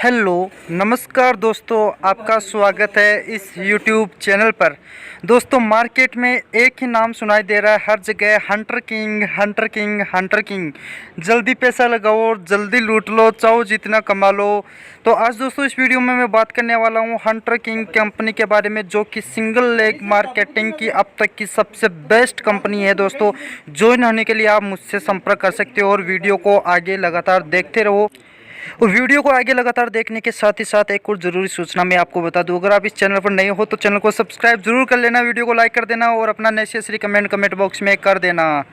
Hello नमस्कार दोस्तों, आपका स्वागत है इस यूट्यूब चैनल पर। दोस्तों, मार्केट में एक ही नाम सुनाई दे रहा है हर जगह, Hunter king Hunter king Hunter king. जल्दी पैसा लगाओ और जल्दी लूट लो, चाहो जितना कमा लो। तो आज दोस्तों इस वीडियो में मैं बात करने वाला हूं हंटर किंग कंपनी के बारे में, जो कि सिंगल लेग मार्केटिंग की अब तक की सबसे बेस्ट कंपनी है। दोस्तों, ज्वाइन होने के लिए आप मुझसे संपर्क कर सकते हो और वीडियो को आगे लगातार देखते रहो। और वीडियो को आगे लगातार देखने के साथ ही साथ एक और ज़रूरी सूचना मैं आपको बता दूं, अगर आप इस चैनल पर नए हो तो चैनल को सब्सक्राइब जरूर कर लेना, वीडियो को लाइक कर देना और अपना नेसेसरी कमेंट बॉक्स में कर देना।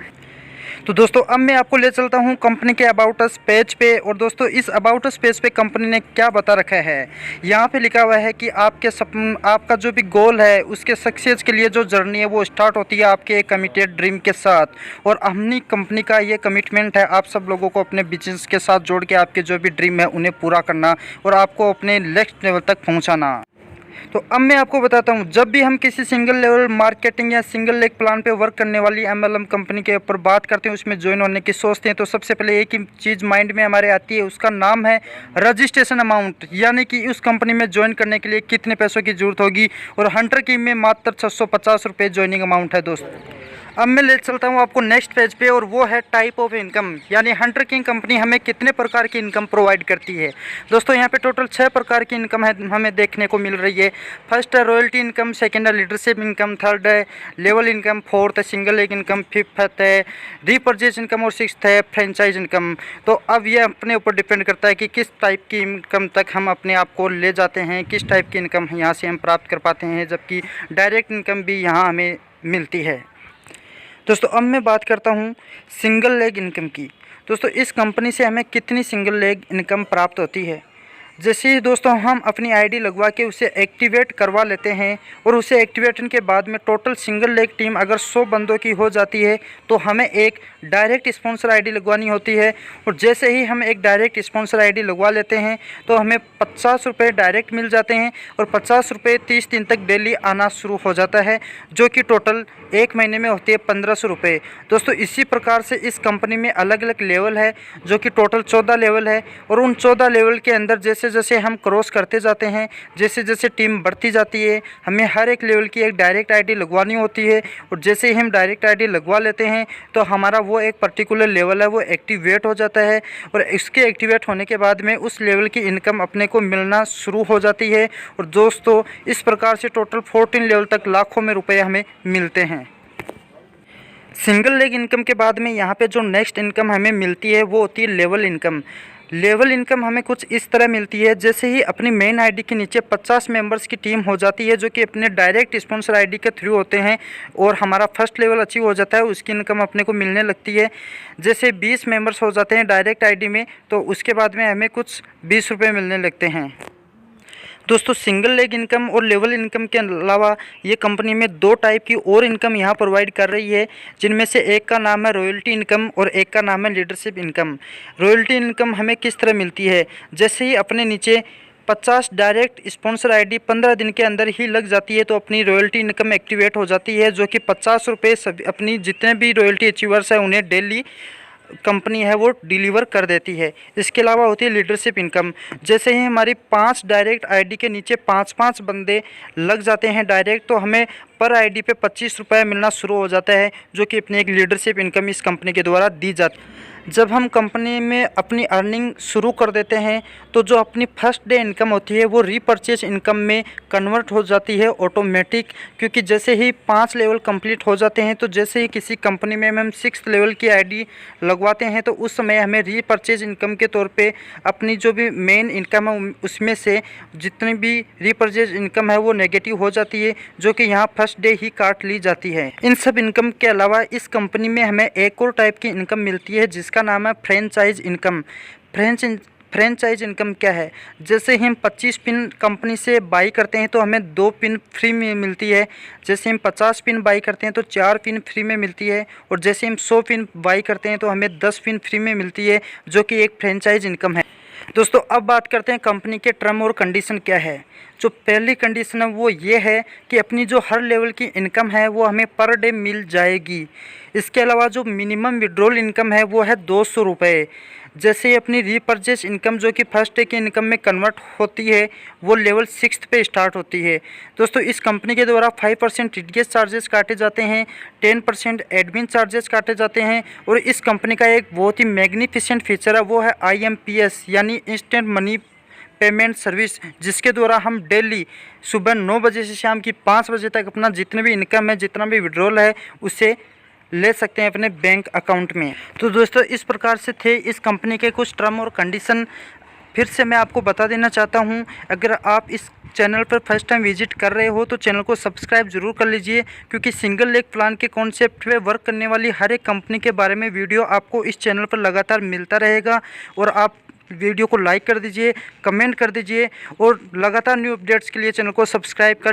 तो दोस्तों अब मैं आपको ले चलता हूं कंपनी के अबाउट अस पेज पे। और दोस्तों इस अबाउट अस पेज पे कंपनी ने क्या बता रखा है, यहाँ पे लिखा हुआ है कि आपका जो भी गोल है उसके सक्सेस के लिए जो जर्नी है वो स्टार्ट होती है आपके एक कमिटेड ड्रीम के साथ। और अपनी कंपनी का ये कमिटमेंट है आप सब लोगों को अपने बिजनेस के साथ जोड़ के आपके जो भी ड्रीम है उन्हें पूरा करना और आपको अपने नेक्स्ट लेवल तक पहुँचाना। तो अब मैं आपको बताता हूँ, जब भी हम किसी सिंगल लेवल मार्केटिंग या सिंगल लेग प्लान पे वर्क करने वाली एमएलएम कंपनी के ऊपर बात करते हैं, उसमें ज्वाइन होने की सोचते हैं, तो सबसे पहले एक ही चीज़ माइंड में हमारे आती है, उसका नाम है रजिस्ट्रेशन अमाउंट। यानी कि उस कंपनी में ज्वाइन करने के लिए कितने पैसों की जरूरत होगी। और हंटर की में मात्र 650 रुपये ज्वाइनिंग अमाउंट है दोस्तों। अब मैं ले चलता हूँ आपको नेक्स्ट पेज पे, और वो है टाइप ऑफ इनकम, यानी हंटर किंग कंपनी हमें कितने प्रकार की इनकम प्रोवाइड करती है। दोस्तों यहाँ पे टोटल 6 प्रकार की इनकम है हमें देखने को मिल रही है। फर्स्ट है रॉयल्टी इनकम, सेकंड है लीडरशिप इनकम, थर्ड है लेवल इनकम, फोर्थ है सिंगल लेग इनकम, फिफ्थ है रीपरचेज इनकम और सिक्स्थ है फ्रेंचाइज इनकम। तो अब ये अपने ऊपर डिपेंड करता है कि किस टाइप की इनकम तक हम अपने आप को ले जाते हैं, किस टाइप की इनकम यहाँ से हम प्राप्त कर पाते हैं, जबकि डायरेक्ट इनकम भी यहाँ हमें मिलती है। दोस्तों अब मैं बात करता हूँ सिंगल लेग इनकम की। दोस्तों इस कंपनी से हमें कितनी सिंगल लेग इनकम प्राप्त होती है। जैसे ही दोस्तों हम अपनी आईडी लगवा के उसे एक्टिवेट करवा लेते हैं, और उसे एक्टिवेशन के बाद में टोटल सिंगल लेग टीम अगर 100 बंदों की हो जाती है तो हमें एक डायरेक्ट स्पॉन्सर आईडी लगवानी होती है। और जैसे ही हम एक डायरेक्ट स्पॉन्सर आईडी लगवा लेते हैं तो हमें 50 रुपये डायरेक्ट मिल जाते हैं, और 50 रुपये 30 दिन तक डेली आना शुरू हो जाता है, जो कि टोटल एक महीने में होती है 1500 रुपये। दोस्तों इसी प्रकार से इस कंपनी में अलग अलग लेवल है, जो कि टोटल 14 लेवल है। और उन 14 लेवल के अंदर जैसे जैसे हम क्रॉस करते जाते हैं, जैसे जैसे टीम बढ़ती जाती है, हमें हर एक लेवल की एक डायरेक्ट आईडी लगवानी होती है। और जैसे ही हम डायरेक्ट आईडी लगवा लेते हैं तो हमारा वो एक पर्टिकुलर लेवल है वो एक्टिवेट हो जाता है, और इसके एक्टिवेट होने के बाद में उस लेवल की इनकम अपने को मिलना शुरू हो जाती है। और दोस्तों इस प्रकार से टोटल 14 लेवल तक लाखों में रुपए हमें मिलते हैं। सिंगल लेग इनकम के बाद में यहाँ पे जो नेक्स्ट इनकम हमें मिलती है वो होती है लेवल इनकम। लेवल इनकम हमें कुछ इस तरह मिलती है, जैसे ही अपनी मेन आईडी के नीचे 50 मेंबर्स की टीम हो जाती है, जो कि अपने डायरेक्ट स्पॉन्सर आईडी के थ्रू होते हैं, और हमारा फर्स्ट लेवल अचीव हो जाता है, उसकी इनकम अपने को मिलने लगती है। जैसे 20 मेंबर्स हो जाते हैं डायरेक्ट आईडी में, तो उसके बाद में हमें कुछ 20 रुपये मिलने लगते हैं। दोस्तों सिंगल लेग इनकम और लेवल इनकम के अलावा ये कंपनी में 2 टाइप की और इनकम यहाँ प्रोवाइड कर रही है, जिनमें से एक का नाम है रॉयल्टी इनकम और एक का नाम है लीडरशिप इनकम। रॉयल्टी इनकम हमें किस तरह मिलती है, जैसे ही अपने नीचे 50 डायरेक्ट स्पॉन्सर आईडी 15 दिन के अंदर ही लग जाती है तो अपनी रॉयल्टी इनकम एक्टिवेट हो जाती है, जो कि 50 रुपये सभी अपनी जितने भी रॉयल्टी अचीवर्स हैं उन्हें डेली कंपनी है वो डिलीवर कर देती है। इसके अलावा होती है लीडरशिप इनकम। जैसे ही हमारी 5 डायरेक्ट आईडी के नीचे 5-5 बंदे लग जाते हैं डायरेक्ट, तो हमें पर आईडी पे 25 रुपये मिलना शुरू हो जाता है, जो कि अपनी एक लीडरशिप इनकम इस कंपनी के द्वारा दी जाती है। जब हम कंपनी में अपनी अर्निंग शुरू कर देते हैं तो जो अपनी फर्स्ट डे इनकम होती है वो रीपरचेज इनकम में कन्वर्ट हो जाती है ऑटोमेटिक, क्योंकि जैसे ही 5 लेवल कंप्लीट हो जाते हैं, तो जैसे ही किसी कंपनी में हम 6th लेवल की आईडी लगवाते हैं तो उस समय हमें रीपरचेज इनकम के तौर पे अपनी जो भी मेन इनकम है उसमें से जितनी भी रीपरचेज इनकम है वो नेगेटिव हो जाती है, जो कि यहाँ फर्स्ट डे ही काट ली जाती है। इन सब इनकम के अलावा इस कंपनी में हमें एक और टाइप की इनकम मिलती है, जिसका नाम है फ्रेंचाइज इनकम। फ्रेंचाइज इनकम क्या है, जैसे ही हम 25 पिन कंपनी से बाई करते हैं तो हमें 2 पिन फ्री में मिलती है। जैसे हम 50 पिन बाई करते हैं तो 4 पिन फ्री में मिलती है, और जैसे हम 100 पिन बाई करते हैं तो हमें 10 पिन फ्री में मिलती है, जो कि एक फ्रेंचाइज इनकम है। दोस्तों अब बात करते हैं कंपनी के टर्म और कंडीशन क्या है। जो पहली कंडीशन है वो ये है कि अपनी जो हर लेवल की इनकम है वो हमें पर डे मिल जाएगी। इसके अलावा जो मिनिमम विड्रॉल इनकम है वो है 200 रुपये। जैसे ही अपनी रीपर्चेज इनकम जो कि फर्स्ट डे की इनकम में कन्वर्ट होती है वो लेवल 6 पे स्टार्ट होती है। दोस्तों इस कंपनी के द्वारा 5% टीडीएस चार्जेस काटे जाते हैं, 10% एडमिन चार्जेस काटे जाते हैं और इस कंपनी का एक बहुत ही मैग्निफिसेंट फीचर है, वो है IMPS यानी इंस्टेंट मनी पेमेंट सर्विस, जिसके द्वारा हम डेली सुबह 9 बजे से शाम की 5 बजे तक अपना जितनी भी इनकम है, जितना भी विड्रॉल है, उसे ले सकते हैं अपने बैंक अकाउंट में। तो दोस्तों इस प्रकार से थे इस कंपनी के कुछ टर्म और कंडीशन। फिर से मैं आपको बता देना चाहता हूं, अगर आप इस चैनल पर फर्स्ट टाइम विजिट कर रहे हो तो चैनल को सब्सक्राइब जरूर कर लीजिए, क्योंकि सिंगल लेग प्लान के कॉन्सेप्ट पे वर्क करने वाली हर एक कंपनी के बारे में वीडियो आपको इस चैनल पर लगातार मिलता रहेगा। और आप वीडियो को लाइक कर दीजिए, कमेंट कर दीजिए और लगातार न्यू अपडेट्स के लिए चैनल को सब्सक्राइब कर